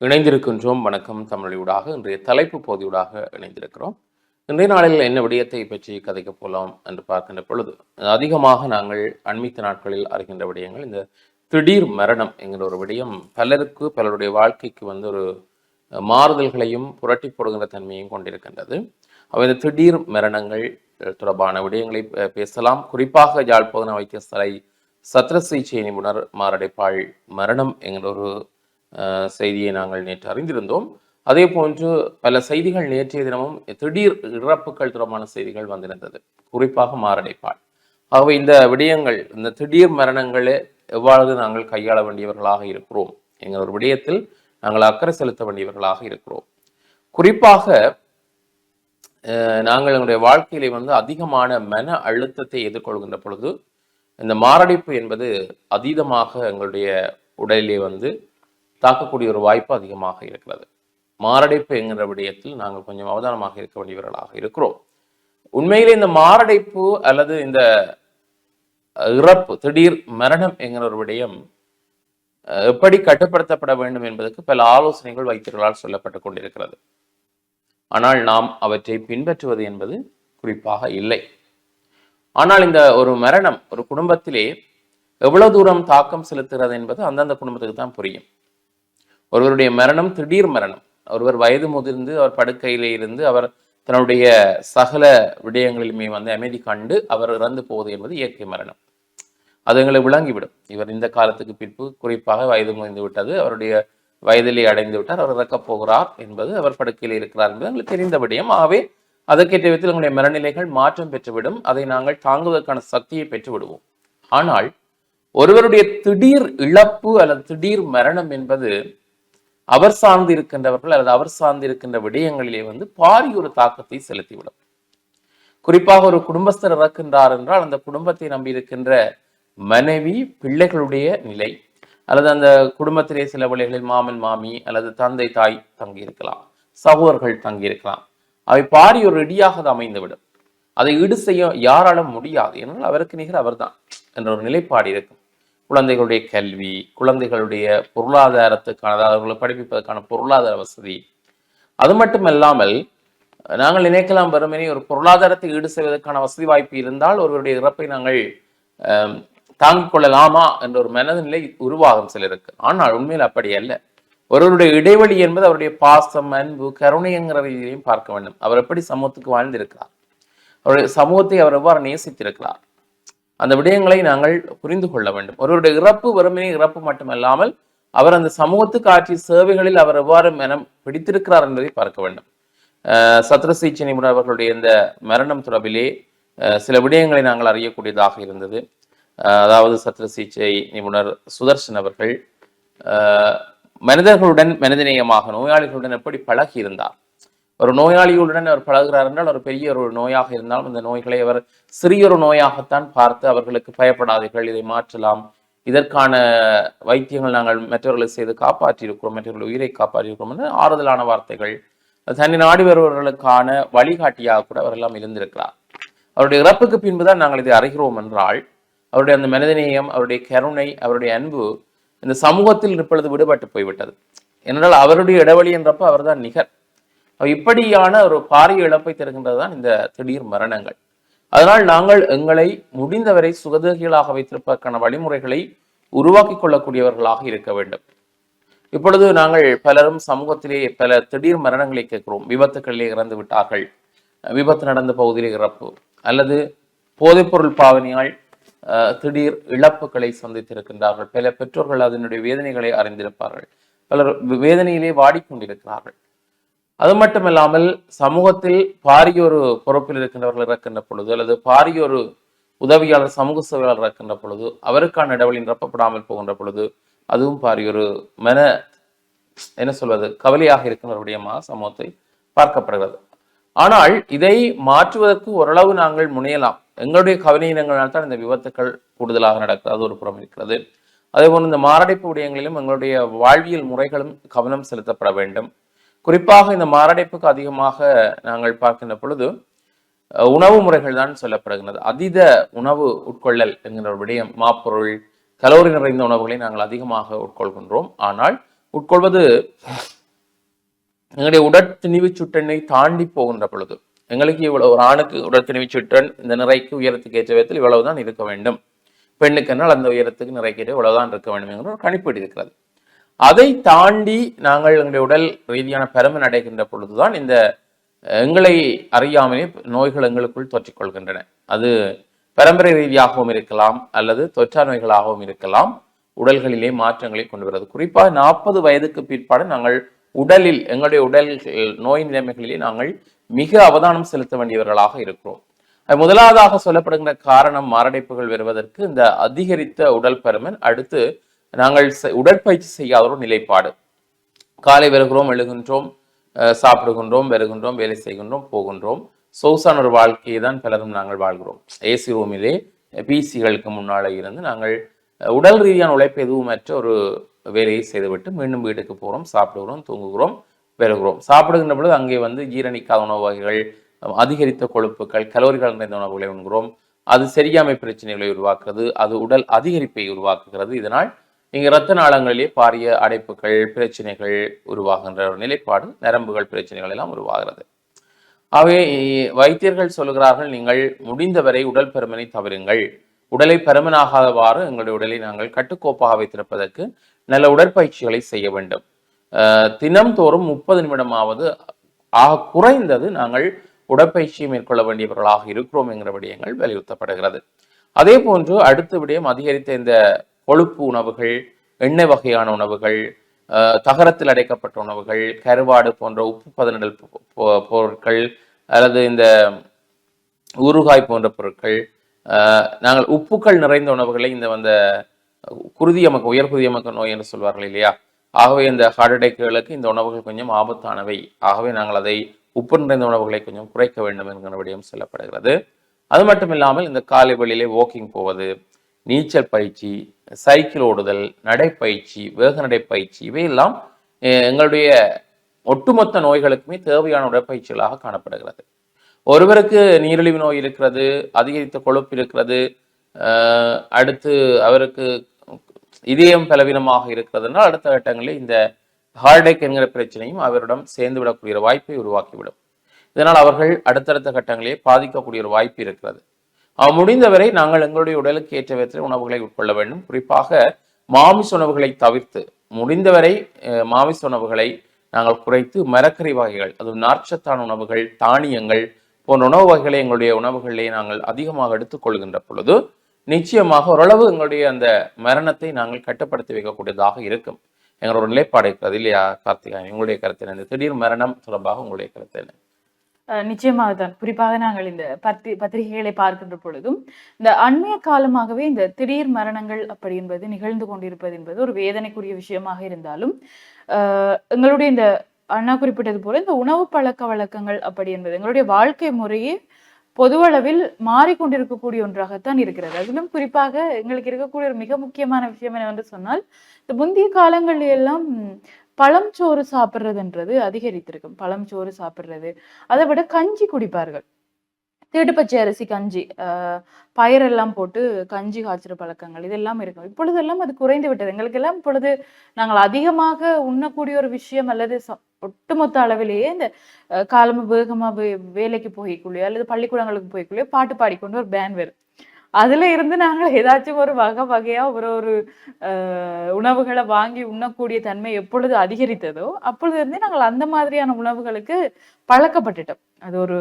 இணைந்திருக்கின்றோம். வணக்கம் தமிழொலியூடாக இன்றைய தலைப்பு பகுதியூடாக இணைந்திருக்கிறோம். இன்றைய நாளில் என்ன விடயத்தை பற்றி கதைக்கப் போலாம் என்று பார்க்கின்ற பொழுது, அதிகமாக நாங்கள் அண்மித்த நாட்களில் அறிகின்ற விடயங்கள் இந்த திடீர் மரணம் என்கிற ஒரு விடயம் பலருடைய வாழ்க்கைக்கு ஒரு மாறுதல்களையும் புரட்டி போடுகின்ற தன்மையும் கொண்டிருக்கின்றது. இந்த திடீர் மரணங்கள் தொடர்பான விடயங்களை பேசலாம். குறிப்பாக யாழ்ப்பாண வைத்தியசாலை சத்திர சிகிச்சை நிபுணர் மாரடைப்பாள் மரணம் என்கிற ஒரு செய்தியை நாங்கள் நேற்று அறிந்திருந்தோம். அதே போன்று பல செய்திகள் நேற்றைய தினமும் திடீர் இறப்புகள் தொடர்பான செய்திகள் வந்திருந்தது, குறிப்பாக மாரடைப்பாள். ஆகவே இந்த விடயங்கள், இந்த திடீர் மரணங்களை எவ்வாறு நாங்கள் கையாள வேண்டியவர்களாக இருக்கிறோம் என்கிற ஒரு விடயத்தில் நாங்கள் அக்கறை செலுத்த வேண்டியவர்களாக இருக்கிறோம். குறிப்பாக நாங்கள் எங்களுடைய வாழ்க்கையிலே அதிகமான மன அழுத்தத்தை எதிர்கொள்கின்ற பொழுது இந்த மாரடைப்பு என்பது அதீதமாக எங்களுடைய உடலிலே தாக்கக்கூடிய ஒரு வாய்ப்பு அதிகமாக இருக்கிறது. மாரடைப்பு என்கிற விடயத்தில் நாங்கள் கொஞ்சம் அவதானமாக இருக்க வேண்டியவர்களாக இருக்கிறோம். உண்மையிலே இந்த மாரடைப்பு அல்லது இந்த இறப்பு, திடீர் மரணம் என்கிற ஒரு விடயம் எப்படி கட்டுப்படுத்தப்பட வேண்டும் என்பதற்கு பல ஆலோசனைகள் வைத்தியர்களால் சொல்லப்பட்டுக் கொண்டிருக்கிறது. ஆனால் நாம் அவற்றை பின்பற்றுவது என்பது குறிப்பாக இல்லை. ஆனால் இந்த ஒரு மரணம் ஒரு குடும்பத்திலே எவ்வளவு தூரம் தாக்கம் செலுத்துகிறது என்பது அந்தந்த குடும்பத்துக்கு தான் புரியும். ஒருவருடைய மரணம் திடீர் மரணம், ஒருவர் வயது முதிர்ந்து அவர் படுக்கையிலே இருந்து அவர் தன்னுடைய சகல விடயங்களிலுமே அமைதி கண்டு அவர் இறந்து போவது என்பது இயற்கை மரணம். அது எங்களுக்கு விளங்கிவிடும். இவர் இந்த காலத்துக்கு பின்பு குறிப்பாக வயது முதிர்ந்து விட்டது, அவருடைய வயதிலே அடைந்து விட்டார், அவர் இறக்கப் போகிறார் என்பது, அவர் படுக்கையில் இருக்கிறார் என்பது எங்களுக்கு தெரிந்த விடயம். ஆகவே அதற்கேற்ற விதத்தில் எங்களுடைய மனநிலைகள் மாற்றம் பெற்றுவிடும். அதை நாங்கள் தாங்குவதற்கான சக்தியை பெற்று விடுவோம். ஆனால் ஒருவருடைய திடீர் இழப்பு அல்லது திடீர் மரணம் என்பது அவர் சார்ந்து இருக்கின்றவர்கள் அல்லது அவர் சார்ந்து இருக்கின்ற விடயங்களிலே பாரி ஒரு தாக்கத்தை செலுத்திவிடும். குறிப்பாக ஒரு குடும்பஸ்தர் இறக்கின்றார் என்றால் அந்த குடும்பத்தை நம்பி இருக்கின்ற மனைவி, பிள்ளைகளுடைய நிலை, அல்லது அந்த குடும்பத்திலே சில வழிகளில் மாமன் மாமி அல்லது தந்தை தாய் தங்கியிருக்கலாம், சகோதரர்கள் தங்கியிருக்கலாம். அவை பாரி ஒரு இடியாக அமைந்துவிடும். அதை ஈடு செய்ய யாராலும் முடியாது. ஏனால் அவருக்கு நிகர் அவர்தான் என்ற ஒரு நிலைப்பாடு இருக்கும். குழந்தைகளுடைய கல்வி, குழந்தைகளுடைய பொருளாதாரத்துக்கான, அவர்களை படிப்பிப்பதற்கான பொருளாதார வசதி, அது மட்டுமல்லாமல் நாங்கள் நினைக்கலாம் வெறுமனே ஒரு பொருளாதாரத்தை ஈடு செய்வதற்கான வசதி வாய்ப்பு இருந்தால் ஒருவருடைய இறப்பை நாங்கள் தாங்கிக் கொள்ளலாமா என்ற ஒரு மனநிலை உருவாகும் சிலருக்கு. ஆனால் உண்மையில் அப்படி அல்ல. ஒருவருடைய இடைவெளி என்பது அவருடைய பாசம், அன்பு, கருணைங்கிற ரீதியிலையும் பார்க்க வேண்டும். அவர் எப்படி சமூகத்துக்கு வாழ்ந்திருக்கிறார், அவருடைய சமூகத்தை அவர் எவ்வாறு நேசித்திருக்கிறார், அந்த விடயங்களை நாங்கள் புரிந்து கொள்ள வேண்டும். ஒருவருடைய இறப்பு வெறுமனே இறப்பு மட்டுமல்லாமல் அவர் அந்த சமூகத்துக்கு ஆற்றிய சேவைகளில் அவர் எவ்வாறு மனம் பிடித்திருக்கிறார் என்பதை பார்க்க வேண்டும். சத்திர சிகிச்சை நிபுணர் அவர்களுடைய இந்த மரணம் தொடர்பிலே சில விடயங்களை நாங்கள் அறியக்கூடியதாக இருந்தது. அதாவது சத்திர சிகிச்சை நிபுணர் சுதர்சன் அவர்கள் மனிதர்களுடன் மனிதநேயமாக நோயாளிகளுடன் எப்படி பழகி இருந்தார். ஒரு நோயாளிகளுடன் அவர் பழகுகிறார் என்றால் ஒரு பெரிய ஒரு நோயாக இருந்தாலும் இந்த நோய்களை அவர் சிறியொரு நோயாகத்தான் பார்த்து அவர்களுக்கு பயப்படாதீர்கள், இதை மாற்றலாம், இதற்கான வைத்தியங்கள் நாங்கள் மற்றவர்களை செய்து காப்பாற்றியிருக்கிறோம், மற்றவர்கள் உயிரை காப்பாற்றியிருக்கிறோம் என்று ஆறுதலான வார்த்தைகள், தன்னை நாடி வருபவர்களுக்கான வழிகாட்டியாக கூட அவரெல்லாம் இருந்திருக்கிறார். அவருடைய இறப்புக்கு பின்புதான் நாங்கள் இதை அறிகிறோம் என்றால் அவருடைய அந்த மனிதநேயம், அவருடைய கருணை, அவருடைய அன்பு இந்த சமூகத்தில் இப்பொழுது விடுபட்டு போய்விட்டது. ஏனென்றால் அவருடைய இடைவெளி என்றப்ப அவர்தான் நிகர். இப்படியான ஒரு பாரிய இழப்பை தருகின்றதுதான் இந்த திடீர் மரணங்கள். அதனால் நாங்கள் எங்களை முடிந்தவரை சுகதேகிகளாக வைத்திருப்பதற்கான வழிமுறைகளை உருவாக்கி கொள்ளக்கூடியவர்களாக இருக்க வேண்டும். இப்பொழுது நாங்கள் பலரும் சமூகத்திலே பல திடீர் மரணங்களை கேட்கிறோம். விபத்துக்களிலே இறந்து விட்டார்கள், விபத்து நடந்த பகுதியிலே இறப்பு, அல்லது போதைப்பொருள் பாவனையால் திடீர் இழப்புகளை சந்தித்திருக்கின்றார்கள். பல பெற்றோர்கள் அதனுடைய வேதனைகளை அறிந்திருப்பார்கள். பலர் வேதனையிலே வாடிக்கொண்டிருக்கிறார்கள். அது மட்டுமல்லாமல் சமூகத்தில் பாரியொரு பொறுப்பில் இருக்கின்றவர்கள் இறக்கின்ற பொழுது அல்லது பாரியொரு உதவியாளர், சமூக சேவையாளர் இறக்கின்ற பொழுது அவருக்கான இடைவெளி நிரப்பப்படாமல் போகின்ற பொழுது அதுவும் பாரியொரு கவலையாக இருக்கின்றவருடைய சமூகத்தை பார்க்கப்படுகிறது. ஆனால் இதை மாற்றுவதற்கு ஓரளவு நாங்கள் முனையலாம். எங்களுடைய கவனையினங்களால் தான் இந்த விபத்துக்கள் கூடுதலாக நடக்கிறது. அது ஒரு புறம் இருக்கிறது. அதேபோல் இந்த மாரடைப்பு விடயங்களிலும் எங்களுடைய வாழ்வியல் முறைகளும் கவனம் செலுத்தப்பட வேண்டும். குறிப்பாக இந்த மாரடைப்புக்கு அதிகமாக நாங்கள் பார்க்கின்ற பொழுது உணவு முறைகள் தான் சொல்லப்படுகிறது. அதீத உணவு உட்கொள்ளல் என்கிற ஒரு விடயம், மாப்பொருள், கலோரி நிறைந்த உணவுகளை நாங்கள் அதிகமாக உட்கொள்கின்றோம். ஆனால் உட்கொள்வது எங்களுடைய உடற்திணிவு சுட்டெண்ணை தாண்டி போகின்ற பொழுது, எங்களுக்கு இவ்வளவு, ஒரு ஆணுக்கு உடற்திணிவு சுட்டன் இந்த நிறைக்கு உயரத்துக்கு ஏற்ற விதத்தில் இவ்வளவுதான் இருக்க வேண்டும், பெண்ணுக்கு என்றால் அந்த உயரத்துக்கு நிறைக்கு இவ்வளவுதான் இருக்க வேண்டும் என்கிற ஒரு கணிப்பீடு இருக்கிறது. அதை தாண்டி நாங்கள் எங்களுடைய உடல் ரீதியான பெருமை அடைகின்ற பொழுதுதான் இந்த எங்களை அறியாமலே நோய்கள் எங்களுக்குள் தொற்றிக்கொள்கின்றன. அது பரம்பரை ரீதியாகவும் இருக்கலாம், அல்லது தொற்றா நோய்களாகவும் இருக்கலாம். உடல்களிலே மாற்றங்களை கொண்டு வருவது. குறிப்பாக 40 வயதுக்கு பிற்பாடு நாங்கள் உடலில், எங்களுடைய உடல் நோய் நிலைமைகளிலே நாங்கள் மிக அவதானம் செலுத்த வேண்டியவர்களாக இருக்கிறோம். முதலாவதாக சொல்லப்படுகின்ற காரணம் மாரடைப்புகள் வருவதற்கு இந்த அதிகரித்த உடல் பருமன். அடுத்து நாங்கள் உடற்பயிற்சி செய்யாத ஒரு நிலைப்பாடு. காலை வருகிறோம், எழுகின்றோம், சாப்பிடுகின்றோம், வருகின்றோம், வேலை செய்கின்றோம், போகின்றோம். சொகுசான ஒரு வாழ்க்கையை தான் பலரும் நாங்கள் வாழ்கிறோம். ஏசி ரூமிலே பிசிகளுக்கு முன்னாலே இருந்து நாங்கள் உடல் ரீதியான உழைப்பு எதுவுமற்ற ஒரு வேலையை செய்துவிட்டு மீண்டும் வீட்டுக்கு போகிறோம், சாப்பிடுகிறோம், தூங்குகிறோம், வருகிறோம். சாப்பிடுகின்ற பொழுது அங்கே வந்து ஜீரணிக்காத உணவு வகைகள், அதிகரித்த கொழுப்புகள், கலோரிகள் நிறைந்த உணவுகளை உண்கிறோம். அது செரியாமை பிரச்சனைகளை உருவாக்குறது, அது உடல் அதிகரிப்பை உருவாக்குகிறது. இதனால் இங்கு இரத்த நாளங்களிலே பாரிய அடைப்புகள், பிரச்சனைகள் உருவாகின்ற ஒரு நிலைப்பாடு, நரம்புகள் பிரச்சனைகள் எல்லாம் உருவாகிறது. ஆகவே வைத்தியர்கள் சொல்லுகிறார்கள், நீங்கள் முடிந்தவரை உடல் பருமனை தவிருங்கள். உடலை பருமனாகாதவாறு எங்களுடைய உடலை நாங்கள் கட்டுக்கோப்பாக வைத்திருப்பதற்கு நல்ல உடற்பயிற்சிகளை செய்ய வேண்டும். தினம்தோறும் 30 நிமிடமாவது ஆக குறைந்தது நாங்கள் உடற்பயிற்சியை மேற்கொள்ள வேண்டியவர்களாக இருக்கிறோம் என்கிற விடயங்கள் வலியுறுத்தப்படுகிறது. அதே போன்று அடுத்த விடயம், அதிகரித்த இந்த கொழுப்பு உணவுகள், எண்ணெய் வகையான உணவுகள், தகரத்தில் அடைக்கப்பட்ட உணவுகள், கருவாடு போன்ற உப்பு பதனிடல் பொருட்கள், அல்லது இந்த ஊறுகாய் போன்ற பொருட்கள், நாங்கள் உப்புக்கள் நிறைந்த உணவுகளை, இந்த வந்த குருதியமக்க, உயர் குருதியமக்க நோய் என்று சொல்வார்கள் இல்லையா, ஆகவே இந்த ஹார்ட் அட்டாக்குகளுக்கு இந்த உணவுகள் கொஞ்சம் ஆபத்தானவை. ஆகவே நாங்கள் அதை உப்பு நிறைந்த உணவுகளை கொஞ்சம் குறைக்க வேண்டும் என்கிற விடயம் சொல்லப்படுகிறது. அது மட்டும் இல்லாமல் இந்த காலை வெளியிலே வாக்கிங் போவது, நீச்சல் பயிற்சி, சைக்கிள் ஓடுதல், நடைப்பயிற்சி, வேக நடைப்பயிற்சி, இவையெல்லாம் எங்களுடைய ஒட்டுமொத்த நோய்களுக்குமே தேவையான உடற்பயிற்சிகளாக காணப்படுகிறது. ஒருவருக்கு நீரிழிவு நோய் இருக்கிறது, அதிகரித்த கொழுப்பு இருக்கிறது, அடுத்து அவருக்கு இதயம் பலவீனமாக இருக்கிறதுனால் அடுத்த கட்டங்களில் இந்த ஹார்ட் என்கிற பிரச்சனையும் அவரிடம் சேர்ந்து விடக்கூடிய வாய்ப்பை உருவாக்கிவிடும். இதனால் அவர்கள் அடுத்தடுத்த கட்டங்களே பாதிக்கக்கூடிய ஒரு வாய்ப்பு இருக்கிறது. முடிந்தவரை நாங்கள் எங்களுடைய உடலுக்கு ஏற்ற விதத்தில் உணவுகளை உட்கொள்ள வேண்டும். குறிப்பாக மாமிச உணவுகளை தவிர்த்து, முடிந்தவரை மாமிச உணவுகளை நாங்கள் குறைத்து மரக்கறி வகைகள், அதுவும் நார்ச்சத்தான உணவுகள், தானியங்கள் போன்ற உணவு வகைகளை எங்களுடைய உணவுகளிலே நாங்கள் அதிகமாக எடுத்துக்கொள்கின்ற பொழுது நிச்சயமாக ஓரளவு எங்களுடைய அந்த மரணத்தை நாங்கள் கட்டுப்படுத்தி வைக்கக்கூடியதாக இருக்கும். எங்களோட நிலைப்பாடு இருக்கிறது இல்லையா கார்த்திகாயன்? உங்களுடைய கருத்து என்ன? திடீர் மரணம் தொடர்பாக உங்களுடைய கருத்து என்ன? நிச்சயமாக தான். குறிப்பாக நாங்கள் இந்த பத்திரிகைகளை பார்க்கின்ற பொழுதும் இந்த அண்மைய காலமாகவே இந்த திடீர் மரணங்கள் அப்படி என்பது நிகழ்ந்து கொண்டிருப்பது என்பது ஒரு வேதனைக்குரிய விஷயமாக இருந்தாலும், எங்களுடைய இந்த அண்ணா குறிப்பிட்டது போல இந்த உணவு பழக்க வழக்கங்கள் அப்படி என்பது எங்களுடைய வாழ்க்கை முறையே பொதுவளவில் மாறிக்கொண்டிருக்கக்கூடிய ஒன்றாகத்தான் இருக்கிறது. அதிலும் குறிப்பாக எங்களுக்கு இருக்கக்கூடிய ஒரு மிக முக்கியமான விஷயம் என்னவென்று சொன்னால், இந்த முந்தைய காலங்களில் எல்லாம் பழம் சோறு சாப்பிட்றதுன்றது அதிகரித்திருக்கும். பழம் சோறு சாப்பிட்றது, அதை விட கஞ்சி குடிப்பார்கள். தீட்டுப்பச்சை அரிசி கஞ்சி, பயிரெல்லாம் போட்டு கஞ்சி காய்ச்சுற பழக்கங்கள் இதெல்லாம் இருக்கும். இப்பொழுதெல்லாம் அது குறைந்து விட்டது. எங்களுக்கு எல்லாம் இப்பொழுது நாங்கள் அதிகமாக உண்ணக்கூடிய ஒரு விஷயம், அல்லது ஒட்டுமொத்த அளவிலேயே இந்த காலமா வேகமா வேலைக்கு போய்க்குள்ளேயோ அல்லது பள்ளிக்கூடங்களுக்கு போய்க்குள்ளேயோ பாட்டு பாடிக்கொண்டு ஒரு பேன் வரும். அதுல இருந்து நாங்கள் ஏதாச்சும் ஒரு வகையா ஒரு உணவுகளை வாங்கி உண்ணக்கூடிய தன்மை எப்பொழுது அதிகரித்ததோ அப்பொழுது இருந்தே நாங்கள் அந்த மாதிரியான உணவுகளுக்கு பழக்கப்பட்டுட்டோம். அது ஒரு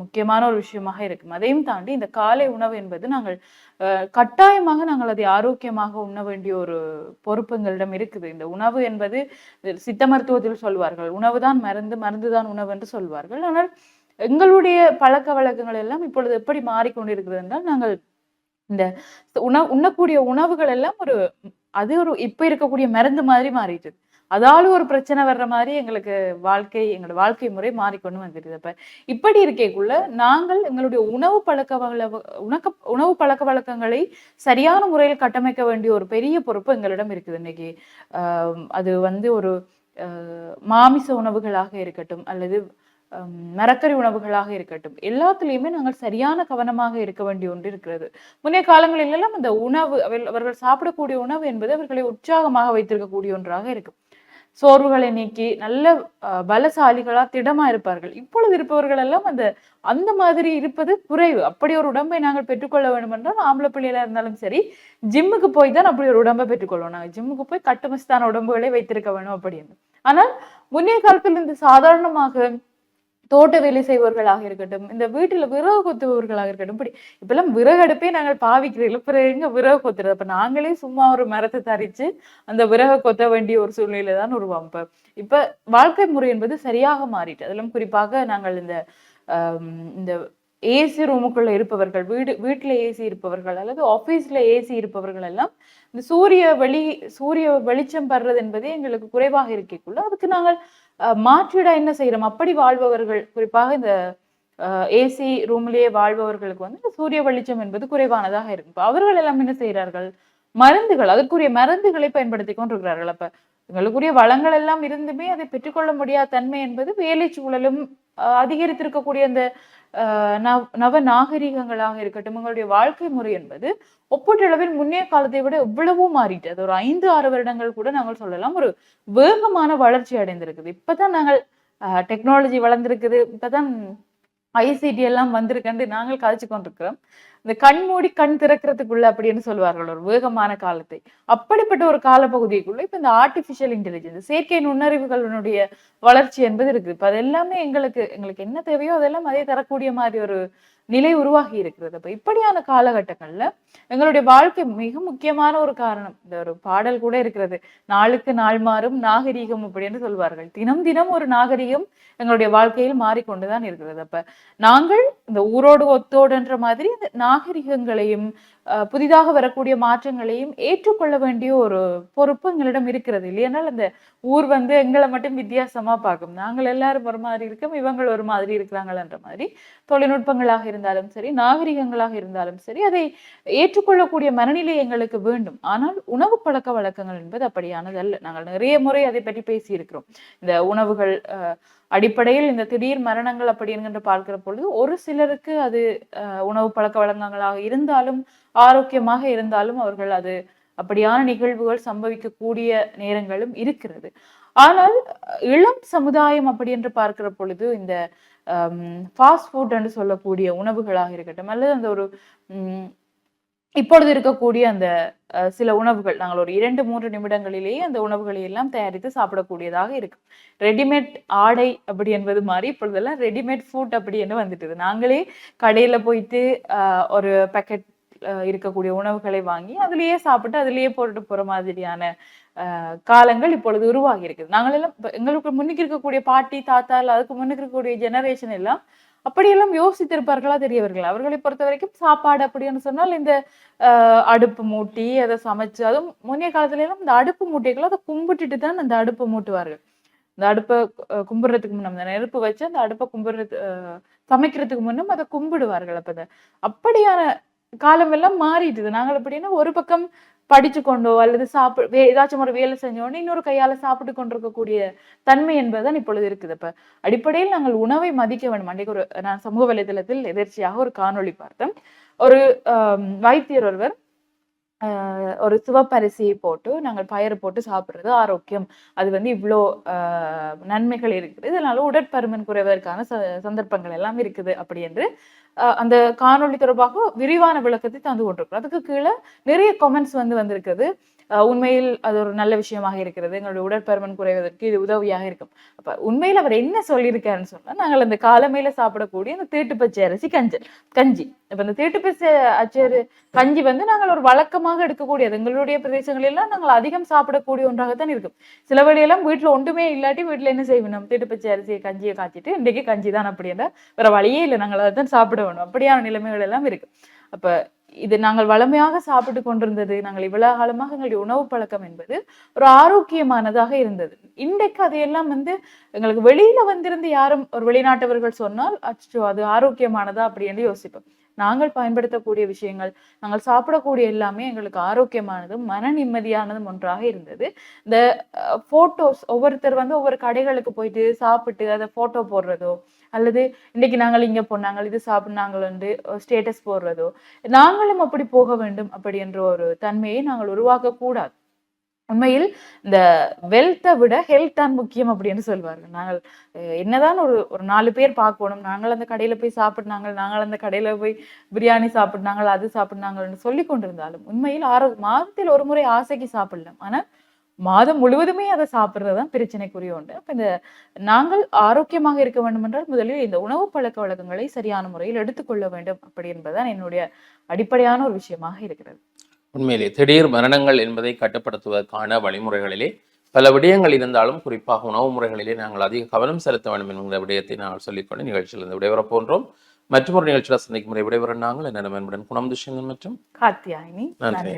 முக்கியமான ஒரு விஷயமாக இருக்கும். அதையும் தாண்டி இந்த காலை உணவு என்பது நாங்கள் கட்டாயமாக நாங்கள் அதை ஆரோக்கியமாக உண்ண வேண்டிய ஒரு பொறுப்பு எங்களிடம் இருக்குது. இந்த உணவு என்பது சித்த மருத்துவத்தில் சொல்வார்கள், உணவுதான் மருந்து, மருந்துதான் உணவு என்று சொல்வார்கள். ஆனால் எங்களுடைய பழக்க வழக்கங்கள் எல்லாம் இப்பொழுது எப்படி மாறிக்கொண்டிருக்கிறது என்றால், நாங்கள் இந்த உண்ணக்கூடிய உணவுகள் எல்லாம் அது ஒரு இப்ப இருக்கக்கூடிய மருந்து மாதிரி மாறிட்டு, அதால ஒரு பிரச்சனை வர்ற மாதிரி எங்களோட வாழ்க்கை முறை மாறிக்கொண்டு வந்துடுது. அப்ப இப்படி இருக்கக்குள்ள நாங்கள் எங்களுடைய உணவு பழக்க வழக்கங்களை சரியான முறையில் கட்டமைக்க வேண்டிய ஒரு பெரிய பொறுப்பு எங்களிடம் இருக்குது இன்னைக்கு. அது ஒரு மாமிச உணவுகளாக இருக்கட்டும், அல்லது மரக்கறி உணவுகளாக இருக்கட்டும், எல்லாத்துலேயுமே நாங்கள் சரியான கவனமாக இருக்க வேண்டிய ஒன்று இருக்கிறது. முன்னைய காலங்களில் எல்லாம் அந்த உணவு, அவர்கள் சாப்பிடக்கூடிய உணவு என்பது அவர்களை உற்சாகமாக வைத்திருக்கக்கூடிய ஒன்றாக இருக்கும். சோர்வுகளை நீக்கி நல்ல பலசாலிகளா திடமா இருப்பார்கள். இப்பொழுது இருப்பவர்கள் எல்லாம் அந்த மாதிரி இருப்பது குறைவு. அப்படி ஒரு உடம்பை நாங்கள் பெற்றுக்கொள்ள வேண்டும் என்றால் ஆம்பளை பிள்ளைகளா இருந்தாலும் சரி, ஜிம்முக்கு போய் தான் அப்படி ஒரு உடம்பை பெற்றுக்கொள்வோம். நாங்கள் ஜிம்முக்கு போய் கட்டுமஸ்தான உடம்புகளை வைத்திருக்க வேணும் அப்படின்னு. ஆனால் முன்னைய காலத்தில் இந்த சாதாரணமாக தோட்ட வேலை செய்பவர்களாக இருக்கட்டும், இந்த வீட்டுல விறகு கொத்துபவர்களாக இருக்கட்டும், இப்படி இப்பெல்லாம் விறகு அடுப்பே நாங்கள் பாவிக்கிறீர்கள், பிறகு எங்க விறகு கொத்துறது? அப்ப நாங்களே சும்மா ஒரு மரத்தை தரிச்சு அந்த விறகு கொத்த வேண்டிய ஒரு சூழ்நிலை தான் உருவாகும். இப்ப வாழ்க்கை முறை என்பது சரியாக மாறிட்டு, அதிலும் குறிப்பாக நாங்கள் இந்த ஏசி ரூமுக்குள்ள இருப்பவர்கள், வீட்டுல ஏசி இருப்பவர்கள் அல்லது ஆபீஸ்ல ஏசி இருப்பவர்கள் எல்லாம் இந்த சூரிய வெளிச்சம் படுறது என்பதே எங்களுக்கு குறைவாக இருக்கக்குள்ள அதுக்கு நாங்கள் மாற்றிட என்ன செய்யறோம்? அப்படி வாழ்பவர்கள், குறிப்பாக இந்த ஏசி ரூம்லயே வாழ்பவர்களுக்கு இந்த சூரிய வெளிச்சம் என்பது குறைவானதாக இருக்கு. அவர்கள் எல்லாம் என்ன செய்கிறார்கள்? மருந்துகள், அதற்குரிய மருந்துகளை பயன்படுத்தி கொண்டிருக்கிறார்கள். அப்ப எங்களுக்குரிய வளங்கள் எல்லாம் இருந்துமே அதை பெற்றுக்கொள்ள முடியாத தன்மை என்பது வேலை சூழலும் அதிகரித்திருக்கக்கூடிய அந்த நவ நாகரிகங்களாக இருக்கட்டும், உங்களுடைய வாழ்க்கை முறை என்பது ஒப்பீட்டளவில் முன்னைய காலத்தை விட எவ்வளவோ மாறிட்டு, அது ஒரு 5-6 வருடங்கள் கூட நாங்கள் சொல்லலாம் ஒரு வேகமான வளர்ச்சி அடைந்திருக்குது. இப்பதான் நாங்கள் டெக்னாலஜி வளர்ந்திருக்குது, இப்பதான் ஐசிடி எல்லாம் வந்திருக்கண்டு நாங்கள் கதைச்சு கொண்டிருக்கிறோம். இந்த கண் மூடி கண் திறக்கிறதுக்குள்ள அப்படின்னு சொல்லுவார்கள் ஒரு வேகமான காலத்தை. அப்படிப்பட்ட ஒரு காலப்பகுதிக்குள்ள இப்ப இந்த ஆர்டிபிஷியல் இன்டெலிஜென்ஸ், செயற்கை நுண்ணறிவுகளுடைய வளர்ச்சி என்பது இருக்கு. இப்ப அது எல்லாமே எங்களுக்கு என்ன தேவையோ அதெல்லாம் அதே தரக்கூடிய மாதிரி ஒரு நிலை உருவாகி இருக்கிறது. அப்ப இப்படியான காலகட்டங்கள்ல எங்களுடைய வாழ்க்கை மிக முக்கியமான ஒரு காரணம். இந்த ஒரு பாடல் கூட இருக்கிறது, நாளுக்கு நாள் மாறும் நாகரீகம் அப்படின்னு சொல்வார்கள். தினம் தினம் ஒரு நாகரீகம் எங்களுடைய வாழ்க்கையில் மாறிக்கொண்டுதான் இருக்கிறது. அப்ப நாங்கள் இந்த ஊரோடு ஒத்தோடுன்ற மாதிரி இந்த நாகரிகங்களையும் புதிதாக வரக்கூடிய மாற்றங்களையும் ஏற்றுக்கொள்ள வேண்டிய ஒரு பொறுப்பு எங்களிடம் இருக்கிறது. இல்லையானால் அந்த ஊர் எங்களை மட்டும் வித்தியாசமா பார்க்கும். நாங்கள் எல்லாரும் ஒரு மாதிரி இருக்கோம், இவங்கள் ஒரு மாதிரி இருக்கிறாங்கன்ற மாதிரி தொழில்நுட்பங்களாக இருந்தாலும் சரி, நாகரிகங்களாக இருந்தாலும் சரி, அதை ஏற்றுக்கொள்ளக்கூடிய மனநிலை எங்களுக்கு வேண்டும். ஆனால் உணவு பழக்க வழக்கங்கள் என்பது அப்படியானது அல்ல. நாங்கள் நிறைய முறை அதை பற்றி பேசி இருக்கிறோம். இந்த உணவுகள் அடிப்படையில் இந்த திடீர் மரணங்கள் அப்படி என்கின்ற பார்க்கிற பொழுது ஒரு சிலருக்கு அது உணவு பழக்க வழக்கங்களாக இருந்தாலும் ஆரோக்கியமாக இருந்தாலும் அவர்கள் அது அப்படியான நிகழ்வுகள் சம்பவிக்கக்கூடிய நேரங்களும் இருக்கிறது. ஆனால் இளம் சமுதாயம் அப்படி என்று பார்க்கிற பொழுது இந்த ஃபாஸ்ட் ஃபுட் என்று சொல்லக்கூடிய உணவுகளாக இருக்கட்டும் அல்லது அந்த ஒரு இப்பொழுது இருக்கக்கூடிய அந்த சில உணவுகள் நாங்கள் ஒரு 2-3 நிமிடங்களிலேயே அந்த உணவுகளை எல்லாம் தயாரித்து சாப்பிடக்கூடியதாக இருக்கு. ரெடிமேட் ஆடை அப்படி என்பது மாதிரி இப்பொழுதெல்லாம் ரெடிமேட் ஃபுட் அப்படி என்று வந்துட்டுது. நாங்களே கடையில போயிட்டு ஒரு பேக்கெட் இருக்கக்கூடிய உணவுகளை வாங்கி அதுலயே சாப்பிட்டு அதுலயே போட்டுட்டு போற மாதிரியான காலங்கள் இப்பொழுது உருவாகி இருக்குது. நாங்கள் எல்லாம் எங்களுக்கு முன்னுக்கு இருக்கக்கூடிய பாட்டி தாத்தா இல்ல அதுக்கு முன்னுக்கு இருக்கக்கூடிய ஜெனரேஷன் எல்லாம் அப்படியெல்லாம் யோசித்திருப்பார்களா தெரியவர்கள். அவர்களை பொறுத்த வரைக்கும் சாப்பாடு அப்படின்னு சொன்னால் இந்த அடுப்பு மூட்டி அதை சமைச்சு, அதுவும் முன்னைய காலத்துல எல்லாம் இந்த அடுப்பு மூட்டைகளை அதை கும்பிட்டுட்டு தான் அந்த அடுப்பை மூட்டுவார்கள். இந்த அடுப்பை கும்பிடுறதுக்கு முன்னம் அந்த நெருப்பு வச்சு அந்த அடுப்பை சமைக்கிறதுக்கு முன்னும் அதை கும்பிடுவார்கள். அப்ப அப்படியான காலம் எல்லாம் மாறிட்டுது. நாங்கள் எப்படின்னா ஒரு பக்கம் படிச்சு கொண்டோ அல்லது ஏதாச்சும் ஒரு வேலை செஞ்சோன்னு இன்னொரு கையால சாப்பிட்டு கொண்டிருக்கக்கூடிய தன்மை என்பதுதான் இப்பொழுது இருக்குது. அப்ப அடிப்படையில் நாங்கள் உணவை மதிக்க வேண்டும். அன்றைக்கு நான் சமூக வலைதளத்தில் எதிர்ச்சியாக ஒரு காணொளி பார்த்தேன். ஒரு வைத்தியர் ஒருவர் ஒரு சிவப்பரிசியை போட்டு நாங்கள் பயறு போட்டு சாப்பிடுறது ஆரோக்கியம், அது இவ்வளோ நன்மைகள் இருக்குது, இதனால உடற்பருமன் குறைவதற்கான சந்தர்ப்பங்கள் எல்லாம் இருக்குது அப்படி என்று அந்த காணொளி தொடர்பாக விரிவான விளக்கத்தை தந்து கொண்டிருக்கிறோம். அதுக்கு கீழே நிறைய கமெண்ட்ஸ் வந்திருக்குது. உண்மையில் அது ஒரு நல்ல விஷயமாக இருக்கிறது, எங்களுடைய உடற்பருமன் குறைவதற்கு இது உதவியாக இருக்கும். அப்ப உண்மையில் அவர் என்ன சொல்லியிருக்காருன்னு சொன்னா, நாங்கள் அந்த காலமையில சாப்பிடக்கூடிய அந்த தீட்டு பச்சை அரிசி கஞ்சி. இப்ப இந்த தீட்டு பச்சை கஞ்சி நாங்கள் ஒரு வழக்கமாக எடுக்கக்கூடியது. எங்களுடைய பிரதேசங்களெல்லாம் நாங்கள் அதிகம் சாப்பிடக்கூடிய ஒன்றாகத்தான் இருக்கும். சில வழியெல்லாம் வீட்டுல ஒன்றுமே இல்லாட்டி வீட்டுல என்ன செய்வோம், தீட்டு பச்சை அரிசியை கஞ்சியை காய்ச்சிட்டு இன்றைக்கு கஞ்சி தான் அப்படின்னா வேற வழியே இல்லை, நாங்கள் அதை தான் சாப்பிட வேணும். அப்படியான நிலைமைகள் எல்லாம் இருக்கு. அப்ப இது நாங்கள் வளமையாக சாப்பிட்டு கொண்டிருந்தது, நாங்கள் இவ்வளவு காலமாக எங்களுடைய உணவு பழக்கம் என்பது ஒரு ஆரோக்கியமானதாக இருந்தது. இன்றைக்கு அதையெல்லாம் எங்களுக்கு வெளியில வந்திருந்து யாரும் ஒரு வெளிநாட்டவர்கள் சொன்னால் அச்சோ அது ஆரோக்கியமானதா அப்படின்னு யோசிப்போம். நாங்கள் பயன்படுத்தக்கூடிய விஷயங்கள், நாங்கள் சாப்பிடக்கூடிய எல்லாமே எங்களுக்கு ஆரோக்கியமானதும் மன நிம்மதியானதும் ஒன்றாக இருந்தது. இந்த போட்டோஸ் ஒவ்வொருத்தர் ஒவ்வொரு கடைகளுக்கு போயிட்டு சாப்பிட்டு அதை போட்டோ போடுறதோ அல்லது இன்னைக்கு நாங்கள் இங்க போனாங்க இது சாப்பிட்னாங்கள் ஸ்டேட்டஸ் போடுறதோ, நாங்களும் அப்படி போக வேண்டும் அப்படி என்ற ஒரு தன்மையை நாங்கள் உருவாக்க கூடாது. உண்மையில் இந்த வெல்த்தை விட ஹெல்த் தான் முக்கியம் அப்படின்னு சொல்வார்கள். நாங்கள் என்னதான் ஒரு ஒரு 4 பேர் பார்க்கணும், நாங்கள் அந்த கடையில போய் சாப்பிட்னாங்க, நாங்கள் அந்த கடையில போய் பிரியாணி சாப்பிட்னாங்க, அது சாப்பிட்னாங்கன்னு சொல்லி கொண்டிருந்தாலும் உண்மையில் மாதத்தில் ஒரு முறை ஆசைக்கு சாப்பிடலாம். ஆனா மாதம் முழுவதுமே அதை சாப்பிடுறது தான் பிரச்சனைக்குரிய ஒன்று. அப்ப இந்த நாங்கள் ஆரோக்கியமாக இருக்க வேண்டும் என்றால் முதலில் இந்த உணவு பழக்க வழக்கங்களை சரியான முறையில் எடுத்துக்கொள்ள வேண்டும் அப்படி என்பதுதான் என்னுடைய அடிப்படையான ஒரு விஷயமாக இருக்கிறது. உண்மையிலே திடீர் மரணங்கள் என்பதை கட்டுப்படுத்துவதற்கான வழிமுறைகளிலே பல விடயங்கள் இருந்தாலும் குறிப்பாக உணவு முறைகளிலே நாங்கள் அதிக கவனம் செலுத்த வேண்டும் என்கிற விடயத்தை நாங்கள் சொல்லிக்கொண்டு நிகழ்ச்சியிலிருந்து விடைபெறப் போன்றோம். மற்றொரு நிகழ்ச்சியில் சந்திக்கும் முறை விடைபெற நாங்கள் என்ன நண்புடன் குணம் துஷ்யங்கள் மற்றும் காத்தியாயினி. நன்றி.